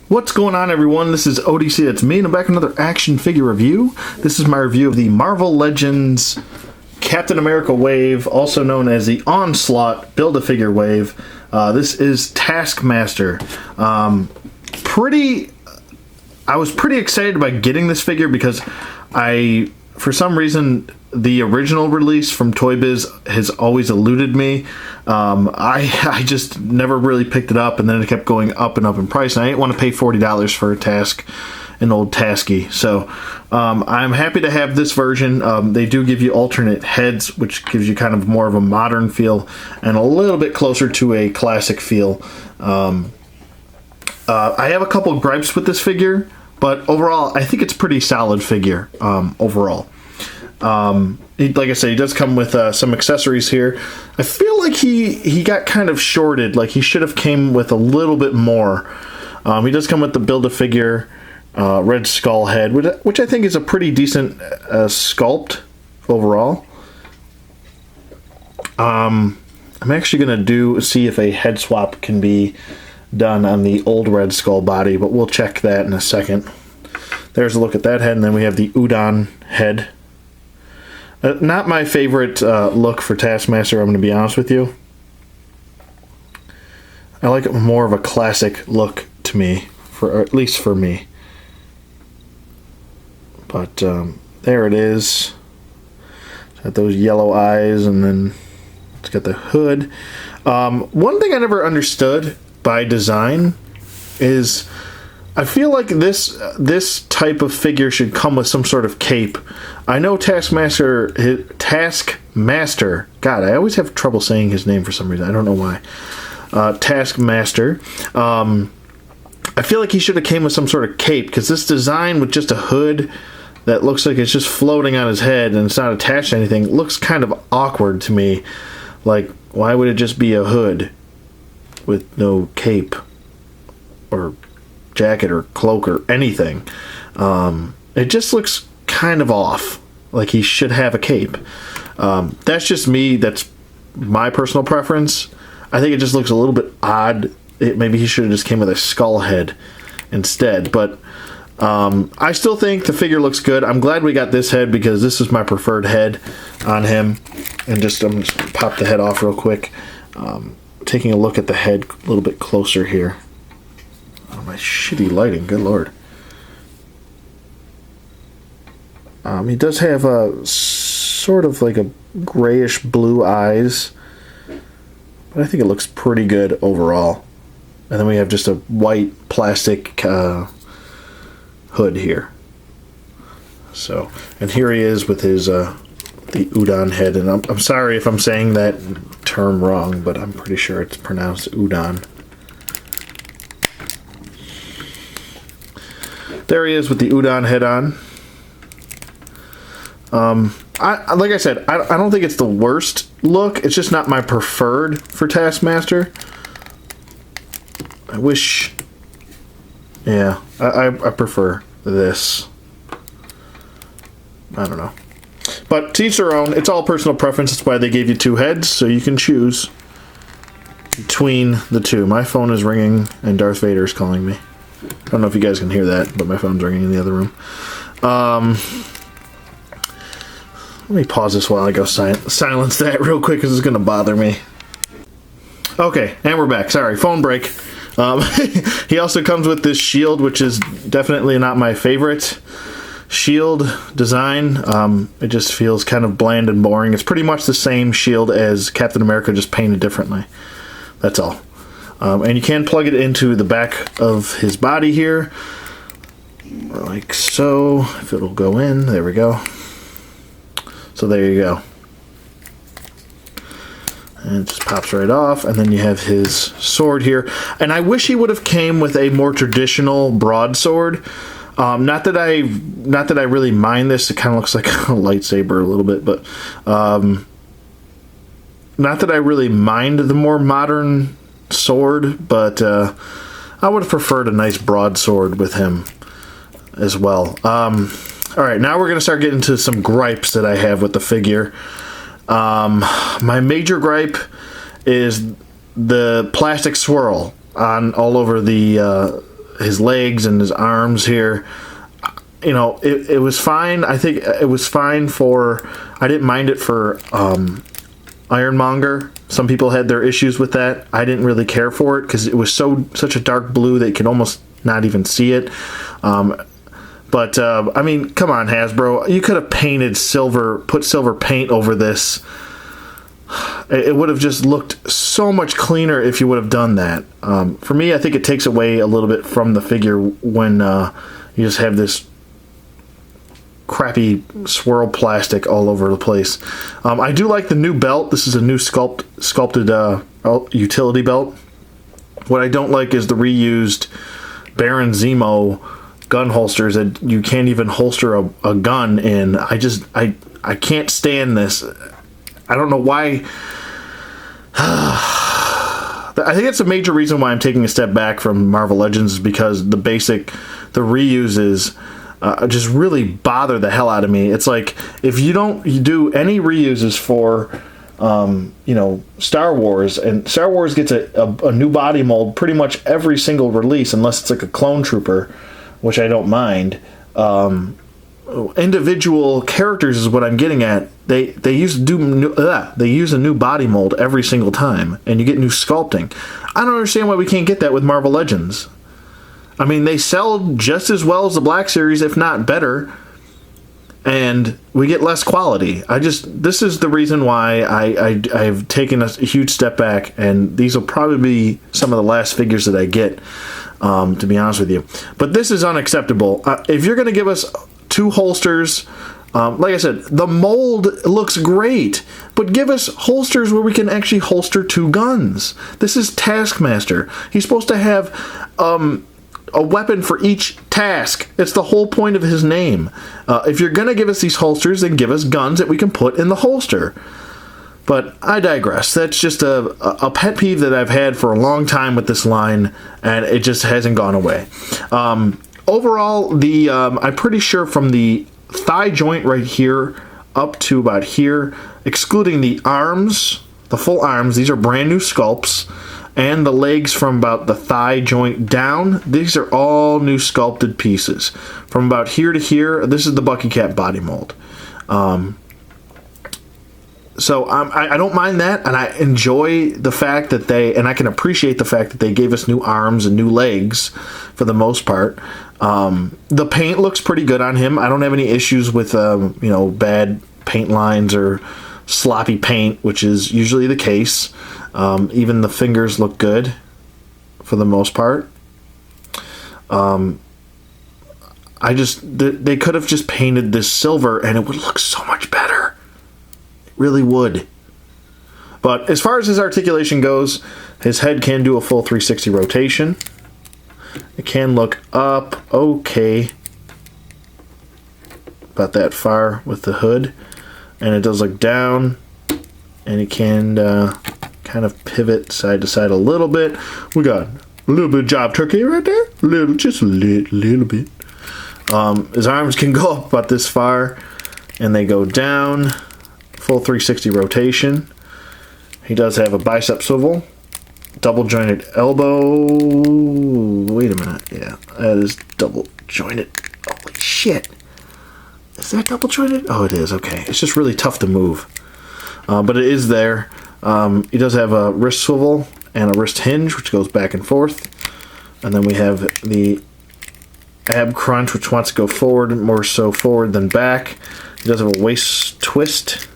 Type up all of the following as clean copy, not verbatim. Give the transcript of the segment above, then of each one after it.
What's going on, everyone? This is ODC, that's me, and I'm back with another action figure review. This is my review of the Marvel Legends Captain America wave, also known as the Onslaught Build-A-Figure wave. This is Taskmaster. I was pretty excited about getting this figure because for some reason, the original release from Toy Biz has always eluded me. I just never really picked it up, and then it kept going up and up in price, and I didn't want to pay $40 for an old Tasky. So I'm happy to have this version. They do give you alternate heads, which gives you kind of more of a modern feel and a little bit closer to a classic feel. I have a couple gripes with this figure, but overall, I think it's a pretty solid figure overall. Like I said, he does come with some accessories here. I feel like he got kind of shorted. Like he should have came with a little bit more. He does come with the Build-A-Figure Red Skull head, which I think is a pretty decent sculpt overall. I'm actually going to see if a head swap can be done on the old Red Skull body, but we'll check that in a second. There's a look at that head, and then we have the Udon head. Not my favorite look for Taskmaster, I'm going to be honest with you. I like it more of a classic look to me, or at least for me. But there it is. It's got those yellow eyes, and then it's got the hood. One thing I never understood by design is I feel like this type of figure should come with some sort of cape. I know Taskmaster, God, I always have trouble saying his name for some reason. I don't know why. Taskmaster. I feel like he should have came with some sort of cape, because this design with just a hood that looks like it's just floating on his head and it's not attached to anything looks kind of awkward to me. Like, why would it just be a hood with no cape or jacket or cloak or anything? It just looks kind of off. Like he should have a cape. That's just me. That's my personal preference. I think it just looks a little bit odd. Maybe he should have just came with a skull head instead. But I still think the figure looks good. I'm glad we got this head because this is my preferred head on him. And I'm just pop the head off real quick. Taking a look at the head a little bit closer here. Oh, my shitty lighting, good lord. He does have a sort of like a grayish blue eyes, but I think it looks pretty good overall. And then we have just a white plastic hood here. So, and here he is with his the Udon head, and I'm sorry if I'm saying that term wrong, but I'm pretty sure it's pronounced Udon. There he is with the Udon head on. Like I said, I don't think it's the worst look. It's just not my preferred for Taskmaster. I wish... Yeah, I prefer this. I don't know. But to each their own. It's all personal preference. That's why they gave you two heads, so you can choose between the two. My phone is ringing, and Darth Vader is calling me. I don't know if you guys can hear that, but my phone's ringing in the other room. Let me pause this while I go silence that real quick, because it's going to bother me. Okay, and we're back. Sorry, phone break. He also comes with this shield, which is definitely not my favorite shield design. It just feels kind of bland and boring. It's pretty much the same shield as Captain America, just painted differently. That's all. And you can plug it into the back of his body here, like so. If it'll go in, there we go. So there you go. And it just pops right off, and then you have his sword here. And I wish he would have came with a more traditional broadsword. Not that I really mind this. It kind of looks like a lightsaber a little bit, but not that I really mind the more modern sword, but I would have preferred a nice broadsword with him as well. Alright, now we're going to start getting to some gripes that I have with the figure. My major gripe is the plastic swirl on all over the his legs and his arms here. You know, it was fine. I think it was fine for... I didn't mind it for Ironmonger. Some people had their issues with that. I didn't really care for it because it was such a dark blue that you could almost not even see it. But I mean, come on, Hasbro. You could have painted silver, put silver paint over this. It would have just looked so much cleaner if you would have done that. For me, I think it takes away a little bit from the figure when you just have this crappy swirl plastic all over the place. I do like the new belt. This is a new sculpted utility belt. What I don't like is the reused Baron Zemo gun holsters that you can't even holster a gun in. I can't stand this. I don't know why. I think it's a major reason why I'm taking a step back from Marvel Legends, is because the reuses just really bother the hell out of me. It's like, if you do any reuses for Star Wars, and Star Wars gets a new body mold pretty much every single release, unless it's like a clone trooper, which I don't mind. Individual characters is what I'm getting at. They use a new body mold every single time, and you get new sculpting. I don't understand why we can't get that with Marvel Legends. I mean, they sell just as well as the Black Series, if not better, and we get less quality. This is the reason why I've taken a huge step back, and these will probably be some of the last figures that I get, to be honest with you. But this is unacceptable. If you're going to give us 2 holsters, like I said, the mold looks great, but give us holsters where we can actually holster 2 guns. This is Taskmaster. He's supposed to have a weapon for each task. It's the whole point of his name. If you're going to give us these holsters, then give us guns that we can put in the holster. But I digress. That's just a pet peeve that I've had for a long time with this line, and it just hasn't gone away. Overall, I'm pretty sure from the thigh joint right here up to about here, excluding the arms, the full arms, these are brand new sculpts, and the legs from about the thigh joint down, these are all new sculpted pieces. From about here to here, this is the Bucky Cap body mold. So I don't mind that, and I enjoy the fact that and I can appreciate the fact that they gave us new arms and new legs for the most part. The paint looks pretty good on him. I don't have any issues with bad paint lines or sloppy paint, which is usually the case. Even the fingers look good for the most part. They could have just painted this silver and it would look so much better. It really would. But as far as his articulation goes, his head can do a full 360 rotation. It can look up okay, about that far with the hood, and it does look down, and it can kind of pivot side to side a little bit. We got a little bit of job turkey right there, just a little bit. His arms can go up about this far, and they go down, full 360 rotation. He does have a bicep swivel, double jointed elbow. Wait a minute, yeah, that is double jointed. Holy shit, is that double jointed? Oh, it is. Okay, it's just really tough to move, but it is there. He does have a wrist swivel and a wrist hinge, which goes back and forth, and then we have the ab crunch, which wants to go forward, more so forward than back. He does have a waist twist,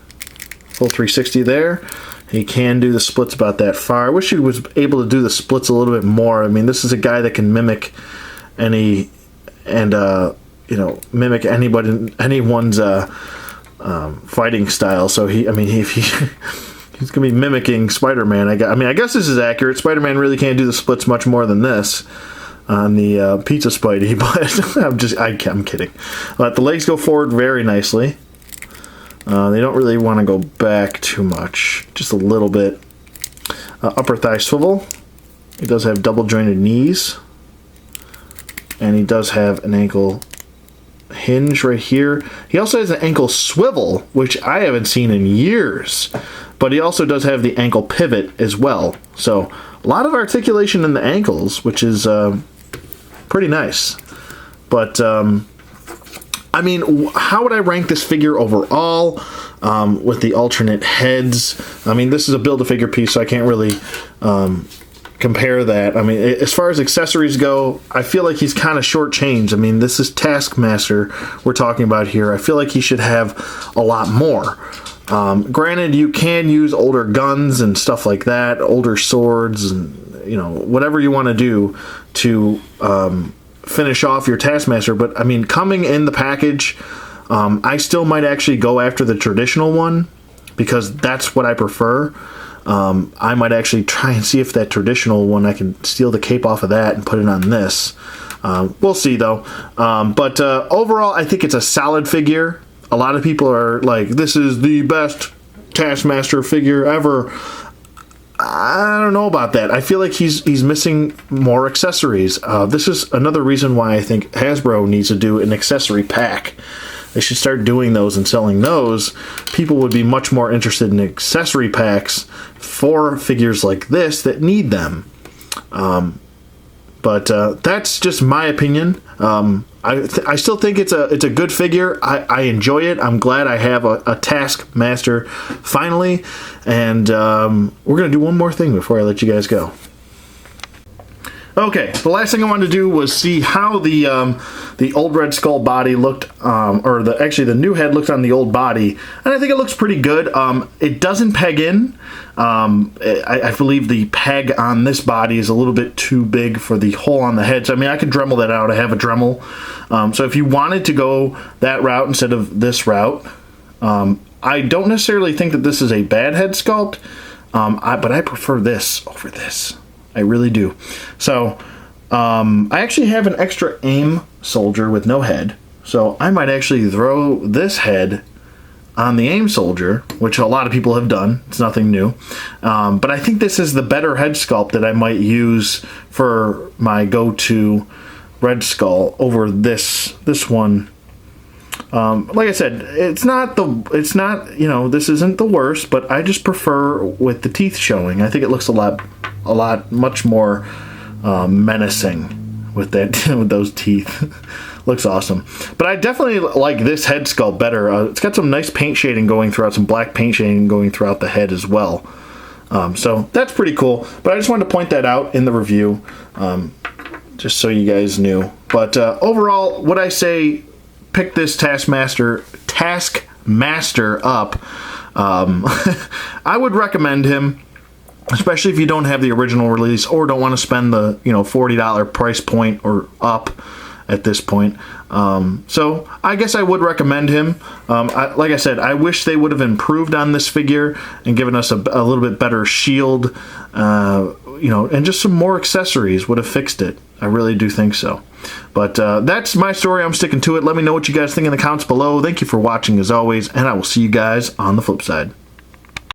full 360 there. He can do the splits about that far. I wish he was able to do the splits a little bit more. I mean, this is a guy that can mimic mimic anyone's fighting style. So he's gonna be mimicking Spider-Man. I guess this is accurate. Spider-Man really can't do the splits much more than this on the Pizza Spidey, but I'm kidding. The legs go forward very nicely. They don't really want to go back too much, just a little bit. Upper thigh swivel. He does have double jointed knees, and he does have an ankle hinge right here. He also has an ankle swivel, which I haven't seen in years, but he also does have the ankle pivot as well. So a lot of articulation in the ankles, which is pretty nice. But I mean, how would I rank this figure overall with the alternate heads? I mean, this is a Build-A-Figure piece, so I can't really compare that. I mean, as far as accessories go, I feel like he's kind of shortchanged. I mean, this is Taskmaster we're talking about here. I feel like he should have a lot more. Granted, you can use older guns and stuff like that, older swords, and, you know, whatever you want to do to finish off your Taskmaster. But, I mean, coming in the package, I still might actually go after the traditional one, because that's what I prefer. I might actually try and see if that traditional one, I can steal the cape off of that and put it on this. We'll see, though. But overall, I think it's a solid figure. A lot of people are like, this is the best Taskmaster figure ever. I don't know about that. I feel like he's missing more accessories. This is another reason why I think Hasbro needs to do an accessory pack. They should start doing those and selling those. People would be much more interested in accessory packs for figures like this that need them. But that's just my opinion. I still think it's a good figure. I enjoy it. I'm glad I have a Taskmaster finally. And we're going to do one more thing before I let you guys go. Okay, the last thing I wanted to do was see how the old Red Skull body looked, or actually the new head looked on the old body, and I think it looks pretty good. It doesn't peg in. I believe the peg on this body is a little bit too big for the hole on the head. So I mean, I could Dremel that out. I have a Dremel. So if you wanted to go that route instead of this route, I don't necessarily think that this is a bad head sculpt, but I prefer this over this. I really do. So, I actually have an extra AIM soldier with no head. So, I might actually throw this head on the AIM soldier, which a lot of people have done. It's nothing new. But I think this is the better head sculpt that I might use for my go-to Red Skull over this one. Like I said, it's not, you know, this isn't the worst, but I just prefer with the teeth showing. I think it looks much more menacing with that, with those teeth. Looks awesome. But I definitely like this head sculpt better. It's got some nice paint shading going throughout, some black paint shading going throughout the head as well. So that's pretty cool. But I just wanted to point that out in the review, just so you guys knew. But overall, would I say pick this Taskmaster up? I would recommend him, especially if you don't have the original release or don't want to spend the $40 price point or up at this point. So I guess I would recommend him. Like I said, I wish they would have improved on this figure and given us a little bit better shield, and just some more accessories would have fixed it. I really do think so. But that's my story. I'm sticking to it. Let me know what you guys think in the comments below. Thank you for watching as always, and I will see you guys on the flip side.